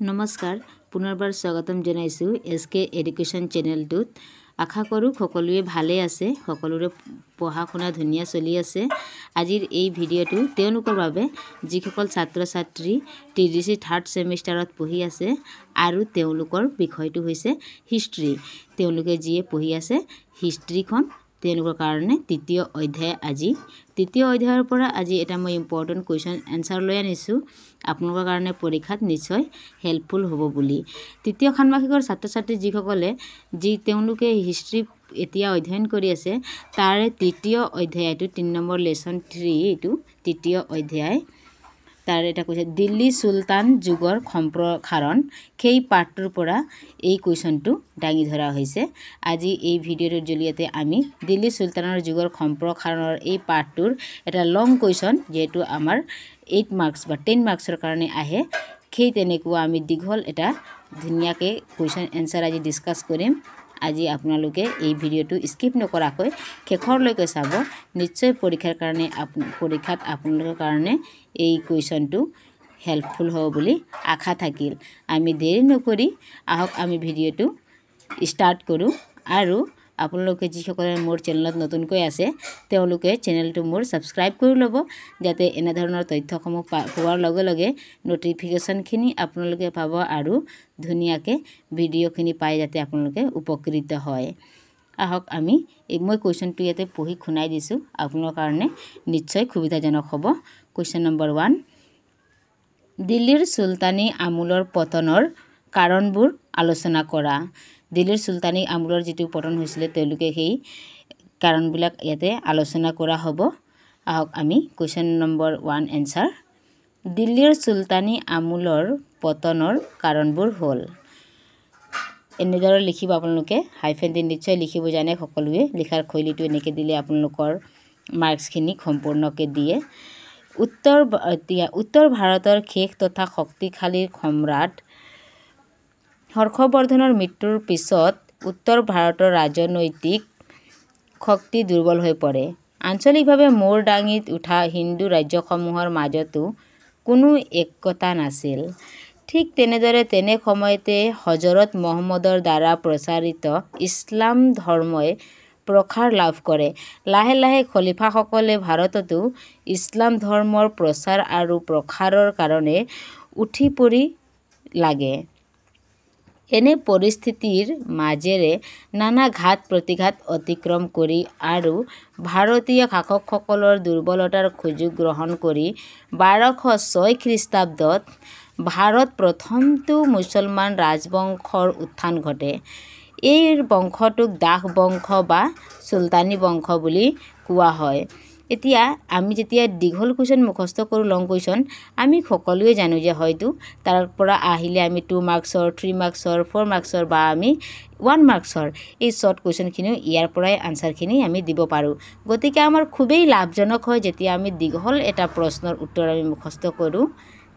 নমস্কাৰ পুনৰবাৰ স্বাগতম জনাইছো এসকে এডুকেশ্যন চেনেলটোত আশা কৰো সকলোৱে ভালে আছে সকলোৰে পঢ়া শুনা ধুনিয়া চলি আছে আজিৰ এই ভিডিঅটো তেওঁলোকৰ বাবে যিসকল ছাত্ৰ ছাত্ৰী টিডিসি 3rd সেমিষ্টাৰত পঢ়ি আছে আৰু তেওঁলোকৰ বিষয়টো হৈছে হিষ্ট্ৰী তেওঁলোকে যিয়ে পঢ়ি আছে হিষ্ট্ৰীখন তেওঁলোকৰ কাৰণে তৃতীয় অধ্যায় আজি তৃতীয় অধ্যায়ৰ পৰা আজি এটা মই ইম্পৰ্টেন্ট কোৱেশ্চন আনসাৰ লৈ আনিছো আপোনালোকৰ কাৰণে পৰীক্ষাত নিশ্চয় হেল্পফুল হ'ব বুলি তৃতীয় ষান্মাসিকৰ ছাত্ৰ ছাত্ৰী যিসকলে যি তেওঁলোকে হিষ্ট্ৰী এতিয়া অধ্যয়ন কৰি আছে তাৰে তৃতীয় অধ্যায়টো 3 নম্বৰ লেসন 3 এটো তৃতীয় অধ্যায় তাৰ এটা কৈছে দিল্লী সুলতান যুগৰ সম্প্ৰসাৰণ সেই পাঠটোৰ পৰা এই কোৱেশ্চনটো ডাঙি ধৰা হৈছে আজি এই ভিডিঅ'ৰ জৰিয়তে আমি দিল্লী সুলতানৰ যুগৰ সম্প্ৰসাৰণৰ এই পাঠটোৰ এটা লং কোৱেশ্চন যেটো আমাৰ 8 মাৰ্কস বা 10 মাৰ্কসৰ কাৰণে আহে সেই তেনেকুৱা আমি দীঘল এটা ধুনিয়াকে কোৱেশ্চন আনসাৰ আজি ডিসকাস কৰিম আজি আপোনালোকে এই ভিডিঅ'টো স্কিপ নকৰাকৈ শেষৰলৈকে চাব নিশ্চয় পৰীক্ষাৰ কাৰণে পৰীক্ষাত আপোনালোকৰ কাৰণে এই কোৱেশ্চনটো হেল্পফুল হ'ব বুলি আশা থাকিল আমি দেৰি নকৰি আহক আমি ভিডিঅ'টো স্টাৰ্ট কৰো আৰু আপোনালোকে যিসকলে মোৰ চেনেলত নতুনকৈ আছে তেওঁলোকে চেনেলটো মোৰ সাবস্ক্ৰাইব কৰি ল'ব যাতে এনে ধৰণৰ তথ্যসমূহ পোৱাৰ লগে লগে নটিফিকেশনখিনি আপোনালোকে পাব আৰু ধুনিয়াকে ভিডিঅ'খিনি পাই যাতে আপোনালোকে উপকৃত হয় আহক আমি মই কোৱেশ্চনটো ইয়াতে পঢ়ি খুনাই দিছো আপোনালোকৰ কাৰণে নিশ্চয় সুবিধাজনক হ'ব কোৱেশ্চন নম্বৰ 1 দিল্লীৰ সুলতানী আমুলৰ পতনৰ কাৰণবোৰ আলোচনা কৰা দিল্লীৰ সুলতানী আমুলৰ যেটো পতন হৈছিল তেওঁলোকে সেই কাৰণবিলাক ইয়াতে আলোচনা কৰা হ'ব আহক আমি কোৱেশ্চন নম্বৰ 1 আনসাৰ দিল্লীৰ সুলতানী আমুলৰ পতনৰ কাৰণবোৰ হ'ল এনেদৰে লিখিব আপোনালোকে হাইফেন দি নিশ্চয় লিখিব জানে সকলোৱে লিখাৰ শৈলীটো এনেকে দিলে আপোনালোকৰ মাৰ্কসখিনি সম্পূৰ্ণকে দিয়ে উত্তৰ ভাৰতৰ শেষ তথা শক্তিশালী সম্ৰাট হৰ্ষবৰ্ধনৰ মৃত্যুৰ পিছত উত্তৰ ভাৰতৰ ৰাজনৈতিক শক্তি দুৰ্বল হৈ পৰে আঞ্চলিকভাৱে মোৰ ডাঙিত উঠা হিন্দু ৰাজ্যসমূহৰ মাজতো কোনো একতা নাছিল ঠিক তেনেদৰে তেনে সময়তে হযৰত মুহাম্মদৰ দ্বাৰা প্ৰচাৰিত ইছলাম ধৰ্মই প্ৰসাৰ লাভ কৰে লাহে লাহে খলিফাসকলে ভাৰততো ইছলাম ধৰ্মৰ প্ৰচাৰ আৰু প্ৰসাৰৰ কাৰণে উঠি পৰি লাগে এনে পৰিস্থিতিৰ মাজেৰে নানা ঘাত প্ৰতিঘাত অতিক্ৰম কৰি আৰু ভাৰতীয় শাসকসকলৰ দুৰ্বলতাৰ সুযোগ গ্ৰহণ কৰি 1206 খ্ৰীষ্টাব্দত ভাৰত প্ৰথমটো মুছলমান ৰাজবংশৰ উত্থান ঘটে এই বংশটোক দাস বংশ বা সুলতানী বংশ বুলি কোৱা হয় এতিয়া আমি যেতিয়া দীঘল কোৱেশ্চন মুখস্থ কৰো লং কোৱেশ্চন আমি সকলোৱে জানো যে হয়তো তাৰ পৰা আহিলে আমি 2 মাৰ্কসৰ 3 মাৰ্কসৰ 4 মাৰ্কসৰ বা আমি 1 মাৰ্কসৰ এই শৰ্ট কোৱেশ্চনখিনি ইয়াৰ পৰাই আনসাৰখিনি আমি দিব পাৰো গতিকে আমাৰ খুবেই লাভজনক হয় যেতিয়া আমি দীঘল এটা প্ৰশ্নৰ উত্তৰ আমি মুখস্থ কৰো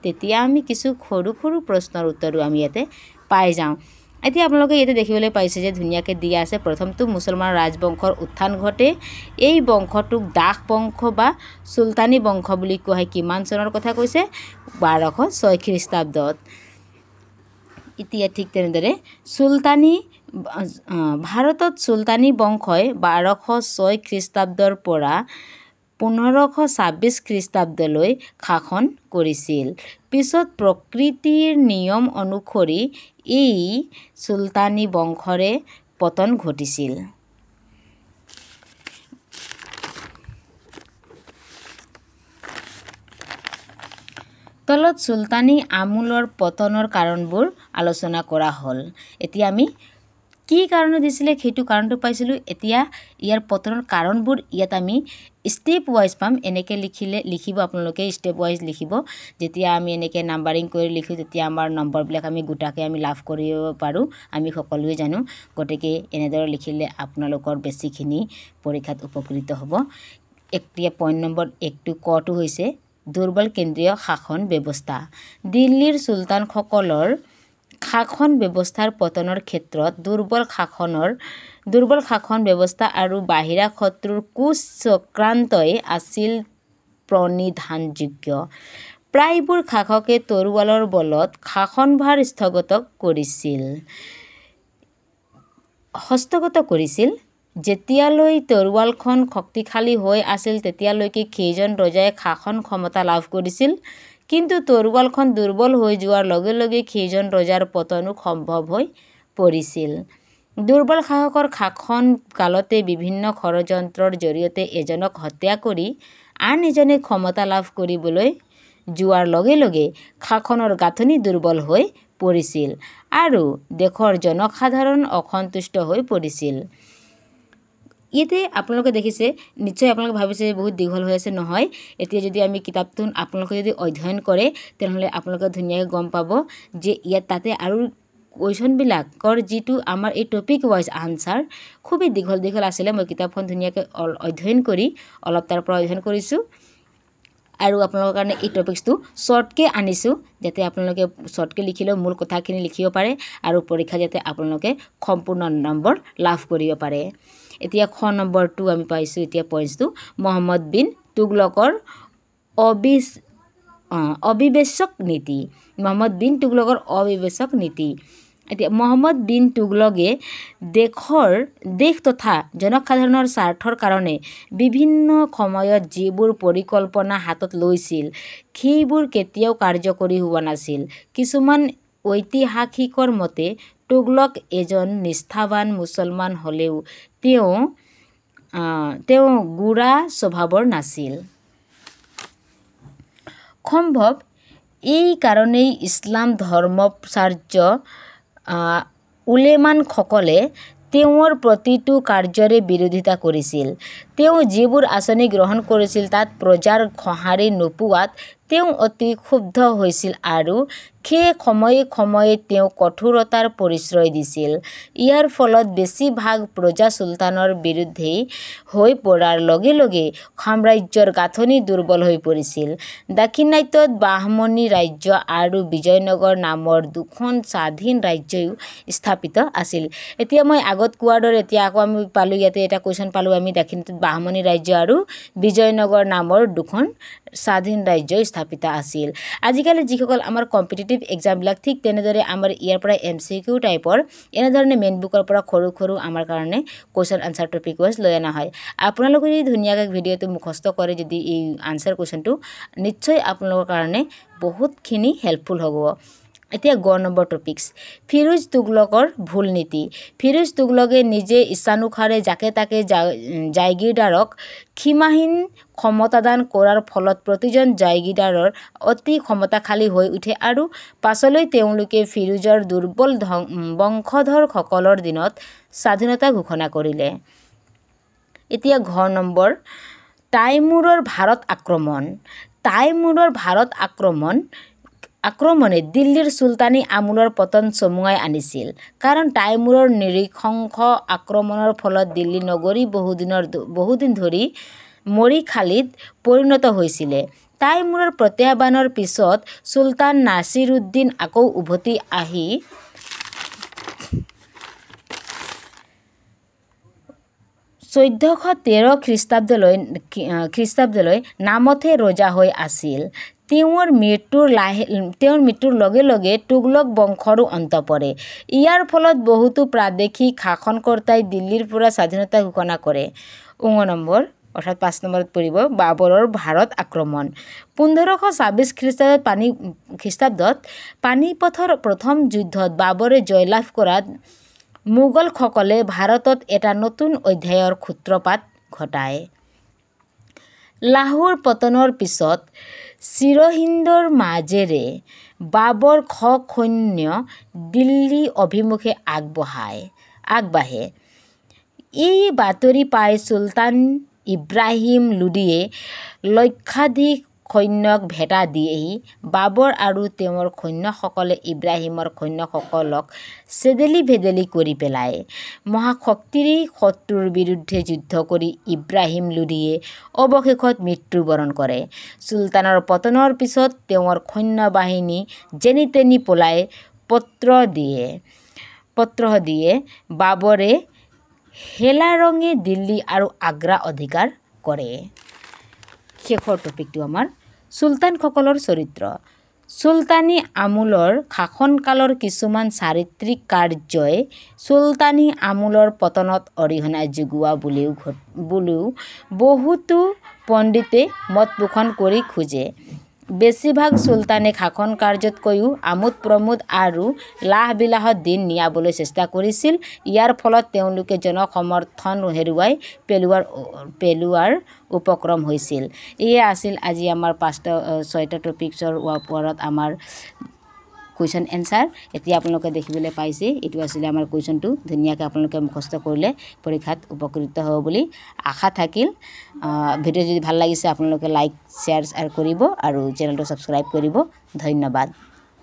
তেতিয়া আমি কিছু সৰু সৰু প্ৰশ্নৰ উত্তৰো আমি ইয়াতে পাই যাওঁ এতিয়া আপোনালোকে ইয়াতে দেখিবলৈ পাইছে যে ধুনিয়াকে দিয়া আছে প্ৰথমটো মুছলমান ৰাজবংশৰ উত্থান ঘটে এই বংশটোক দাস বংশ বা সুলতানী বংশ বুলি কোৱা হয় কিমান চনৰ কথা কৈছে 1206 খ্ৰীষ্টাব্দত এতিয়া ঠিক তেনেদৰে সুলতানী ভাৰতত সুলতানী বংশই 1206 খ্ৰীষ্টাব্দৰ পৰা 1526 খ্ৰীষ্টাব্দলৈ শাসন কৰিছিল পিছত প্ৰকৃতিৰ নিয়ম অনুসৰি এই সুলতানী বংশৰে পতন ঘটিছিল তলত সুলতানী আমুলৰ পতনৰ কাৰণবোৰ আলোচনা কৰা হ'ল এতিয়া আমি কি কাৰণ দিছিলে সেইটো কাৰণটো পাইছিলো এতিয়া ইয়াৰ পতনৰ কাৰণবোৰ ইয়াত আমি স্টেপ ওয়াইজ পাম এনেকে লিখিব আপোনালোকে স্টেপ ওয়াইজ লিখিব যেতিয়া আমি এনেকে নাম্বাৰিং কৰি লিখো তেতিয়া আমাৰ নম্বৰবিলাক আমি গুটাকে আমি লাভ কৰিব পাৰো আমি সকলোৱে জানো গটিকে এনেদৰে লিখিলে আপোনালোকৰ বেছিখিনি পৰীক্ষাত উপকৃত হ'ব এতিয়া পইণ্ট নম্বৰ 1 টু কটো হৈছে দুৰ্বল কেন্দ্ৰীয় শাসন ব্যৱস্থা দিল্লীৰ সুলতানসকলৰ শাসন ব্যৱস্থাৰ পতনৰ ক্ষেত্ৰত দুৰ্বল শাসন ব্যৱস্থা আৰু বাহিৰা শত্ৰুৰ কুচক্ৰান্তই আছিল প্ৰণিধানযোগ্য প্ৰায়বোৰ শাসকে তৰোৱালৰ বলত শাসনভাৰ হস্তগত কৰিছিল। যেতিয়ালৈ তৰোৱালখন শক্তিশালী হৈ আছিল তেতিয়ালৈকে কেইজন ৰজাই শাসন ক্ষমতা লাভ কৰিছিল, কিন্তু তৰোৱালখন দুৰ্বল হৈ যোৱাৰ লগে লগে কেইজন ৰজাৰ পতনো সম্ভৱ হৈ পৰিছিল। দুৰ্বল শাসকৰ শাসন কালতে বিভিন্ন ষড়যন্ত্ৰৰ জৰিয়তে এজনক হত্যা কৰি আন এজনে ক্ষমতা লাভ কৰিবলৈ যোৱাৰ লগে লগে শাসনৰ গাঁথনি দুৰ্বল হৈ পৰিছিল আৰু দেশৰ জনসাধাৰণ অসন্তুষ্ট হৈ পৰিছিল। ইয়াতে আপোনালোকে দেখিছে, নিশ্চয় আপোনালোকে ভাবিছে বহুত দীঘল হৈ আছে। নহয়, এতিয়া যদি আমি কিতাপটো আপোনালোকে যদি অধ্যয়ন কৰে তেনেহ'লে আপোনালোকে ধুনীয়াকৈ গম পাব যে ইয়াত তাতে আৰু কুৱেশ্যনবিলাকৰ যিটো আমাৰ এই টপিক ৱাইজ আনচাৰ খুবেই দীঘল দীঘল আছিলে। মই কিতাপখন ধুনীয়াকৈ অধ্যয়ন কৰি অলপ তাৰ পৰা অধ্যয়ন কৰিছোঁ আৰু আপোনালোকৰ কাৰণে এই টপিকছটো শ্বৰ্টকৈ আনিছোঁ, যাতে আপোনালোকে শ্বৰ্টকৈ লিখিলেও মূল কথাখিনি লিখিব পাৰে আৰু পৰীক্ষা যাতে আপোনালোকে সম্পূৰ্ণ নম্বৰ লাভ কৰিব পাৰে। এতিয়া খ নম্বৰটো আমি পাইছোঁ। এতিয়া পইণ্টছটো মহম্মদ বিন তুগলকৰ অবিবেচক নীতি। মহম্মদ বিন তুগলকৰ অবিবেচক নীতি। এতিয়া মহম্মদ বিন তুগলকে দেশ তথা জনসাধাৰণৰ স্বাৰ্থৰ কাৰণে বিভিন্ন সময়ত যিবোৰ পৰিকল্পনা হাতত লৈছিল সেইবোৰ কেতিয়াও কাৰ্যকৰী হোৱা নাছিল। কিছুমান ঐতিহাসিকৰ মতে তুগলক এজন নিষ্ঠাৱান মুছলমান হ'লেও তেওঁ গোড়া স্বভাৱৰ নাছিল। সম্ভৱ এই কাৰণেই ইছলাম ধৰ্মাচাৰ্য উলেমানসকলে তেওঁৰ প্ৰতিটো কাৰ্যৰে বিৰোধিতা কৰিছিল। তেওঁ যিবোৰ আঁচনি গ্ৰহণ কৰিছিল তাত প্ৰজাৰ সঁহাৰি নোপোৱাত তেওঁ অতি ক্ষুব্ধ হৈছিল আৰু সেই সময়ে সময়ে তেওঁ কঠোৰতাৰ পৰিচয় দিছিল। ইয়াৰ ফলত বেছিভাগ প্ৰজা চুলতানৰ বিৰুদ্ধে হৈ পৰাৰ লগে লগে সাম্ৰাজ্যৰ গাঁথনি দুৰ্বল হৈ পৰিছিল। দাক্ষিণাত্যত বাহমনী ৰাজ্য আৰু বিজয়নগৰ নামৰ দুখন স্বাধীন ৰাজ্যও স্থাপিত আছিল। এতিয়া মই আগত কোৱাৰ দৰে এতিয়া আকৌ আমি পালোঁ, ইয়াতে এটা কুৱেশ্যন পালোঁ আমি, দাক্ষিণাত্যত বাহমনী ৰাজ্য আৰু বিজয়নগৰ নামৰ দুখন স্বাধীন ৰাজ্য স্থাপিত আছিল। আজিকালি যিসকল আমাৰ কম্পিটিটিভ এক্সামবিলাক ঠিক তেনেদৰে আমাৰ ইয়াৰ পৰা MCQ টাইপৰ এনেধৰণে মেইন বুকৰ পৰা সৰু সৰু আমাৰ কাৰণে কুৱেশ্যন আনচাৰ টপিক ৱাইজ লৈ অনা হয়। আপোনালোকে যদি ধুনীয়াকৈ ভিডিঅ'টো মুখস্থ কৰে, যদি এই আনচাৰ কুৱেশ্যনটো নিশ্চয় আপোনালোকৰ কাৰণে বহুতখিনি হেল্পফুল হ'ব। এতিয়া গ নম্বৰ টপিকছ, ফিৰোজ তুগলকৰ ভুল নীতি। ফিৰোজ তুগলকে নিজে ইচ্ছানুসাৰে যাকে তাকে জাগিৰদাৰক সীমাহীন ক্ষমতাদান কৰাৰ ফলত প্ৰতিজন জাগিৰদাৰৰ অতি ক্ষমতাশালী হৈ উঠে আৰু পাছলৈ তেওঁলোকে ফিৰোজৰ দুৰ্বল বংশধৰসকলৰ দিনত স্বাধীনতা ঘোষণা কৰিলে। এতিয়া ঘ নম্বৰ, তাইমুৰৰ ভাৰত আক্ৰমণ। তাইমুৰৰ ভাৰত আক্ৰমণে দিল্লীৰ চুলতানী আমোলৰ পতন চমুৱাই আনিছিল। কাৰণ তাইমুৰৰ নৃশংস আক্ৰমণৰ ফলত দিল্লী নগৰী বহুদিন ধৰি মৰিখালিত পৰিণত হৈছিল। তাইমুৰৰ প্ৰত্যাহ্বানৰ পিছত চুলতান নাছিৰুদ্দিন আকৌ উভতি আহি 1413 খ্ৰীষ্টাব্দলৈ নামতহে ৰজা হৈ আছিল। তেওঁৰ মৃত্যুৰ লগে লগে তুগলক বংশৰো অন্ত পৰে। ইয়াৰ ফলত বহুতো প্ৰাদেশিক শাসনকৰ্তাই দিল্লীৰ পৰা স্বাধীনতা ঘোষণা কৰে। ঙ নম্বৰ অৰ্থাৎ 5 নম্বৰত পৰিব বাবৰৰ ভাৰত আক্ৰমণ। 1526 খ্ৰীষ্টাব্দত পানিপথৰ প্ৰথম যুদ্ধত বাবৰে জয়লাভ কৰাত মোগলসকলে ভাৰতত এটা নতুন অধ্যায়ৰ সূত্ৰপাত ঘটায়। লাহোৰ পতনৰ পিছত চিৰহিন্দৰ মাজেৰে বাবৰ সৈন্য দিল্লী অভিমুখে আগবাঢ়ে। এই বাতৰি পাই চুলতান ইব্ৰাহিম লোদীয়ে লক্ষাধিক সৈন্যক ভেটা দিয়েহি। বাবৰ আৰু তেওঁৰ সৈন্যসকলে ইব্ৰাহিমৰ সৈন্যসকলক চেদেলি ভেদেলি কৰি পেলায়। মহাশক্তিৰ শত্ৰুৰ বিৰুদ্ধে যুদ্ধ কৰি ইব্ৰাহিম লোদীয়ে অৱশেষত মৃত্যুবৰণ কৰে। চুলতানৰ পতনৰ পিছত তেওঁৰ সৈন্যবাহিনী যেনি তেনি পলাই পত্ৰ দিয়ে বাবৰে হেলাৰঙে দিল্লী আৰু আগ্ৰা অধিকাৰ কৰে। শেষৰ টপিকটো আমাৰ চুলতানসকলৰ চৰিত্ৰ চুলতানী আমোলৰ শাসনকালৰ কিছুমান চাৰিত্ৰিক কাৰ্যই চুলতানী আমোলৰ পতনত অৰিহণা যোগোৱা বুলিও বহুতো পণ্ডিতে মত পোষণ কৰি খোজে। বেছিভাগ চুলতানে শাসন কাৰ্যতকৈও আমোদ প্ৰমোদ আৰু লাহ বিলাহত দিন নিয়াবলৈ চেষ্টা কৰিছিল। ইয়াৰ ফলত তেওঁলোকে জনসমৰ্থন হেৰুৱাই পেলোৱাৰ উপক্ৰম হৈছিল। এয়ে আছিল আজি আমাৰ 6টা টপিকছৰ ওপৰত আমাৰ কুৱেশ্যন এনচাৰ। এতিয়া আপোনালোকে দেখিবলৈ পাইছে এইটো আছিলে আমাৰ কুৱেশ্যনটো। ধুনীয়াকৈ আপোনালোকে মুখস্থ কৰিলে পৰীক্ষাত উপকৃত হ'ব বুলি আশা থাকিল। ভিডিঅ' যদি ভাল লাগিছে আপোনালোকে লাইক শ্বেয়াৰ কৰিব আৰু চেনেলটো ছাবস্ক্ৰাইব কৰিব। ধন্যবাদ।